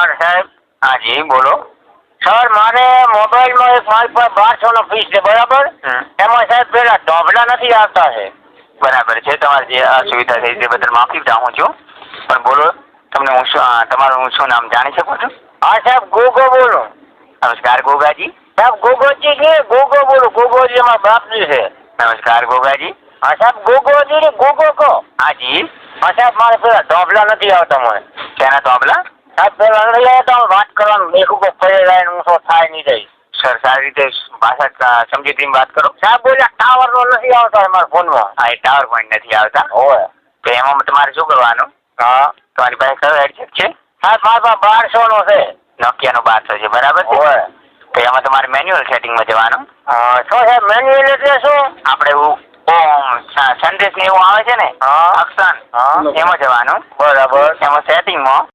નમસ્કાર સાહેબ. હા જી બોલો. સર મારે મોબાઈલમાં એક મારી પાસે 1200 નો પીસ છે બરાબર. એમાં સાહેબ પેલા ઢોબલા નથી આવતા છે. બરાબર છે, તમારી જે અસુવિધા થઈ તે બદલ માફી ચાહું છું, પણ બોલો તમને હું તમારું શું નામ જાણી શકું છું? હા સાહેબ ગોગો બોલું. નમસ્કાર ગોગાજી. સાહેબ ગોગોજી કે ગોગો બોલું. ગોગોજી અમારા બાપજી છે. નમસ્કાર ગોગાજી. હા સાહેબ ગોગોજી ને ગોગો કહો. હા જી. હા સાહેબ મારે પેલા ઢોબલા નથી આવતા મને. ક્યાંના તોબલા? સાહેબ પેલા નથી આવતા વાત કરવાનું દેખું કે ફરી લાઈન ઊંચો થાય નહીં જાય. સર સારી રીતે ભાષા સમજી વાત કરો. સાહેબ બોલ્યા ટાવર નો નથી આવતા મારા ફોનમાં. હા એ ટાવર પોઈન્ટ નથી આવતા. હોય તો એમાં તમારે શું કરવાનું? હા તમારી પાસે કયો હેડસેટ છે? સાહેબ મારા પાસે 1200 નો છે. નોકિયાનો 1200 છે બરાબર છે? હોય તો એમાં તમારે મેન્યુઅલ સેટિંગમાં જવાનું. શું સાહેબ મેન્યુઅલ એટલે શું? આપણે ઓમ સંદેશ ને એવું આવે છે ને હા અક્ષન હા એમાં જવાનું. બરાબર. એમાં સેટિંગમાં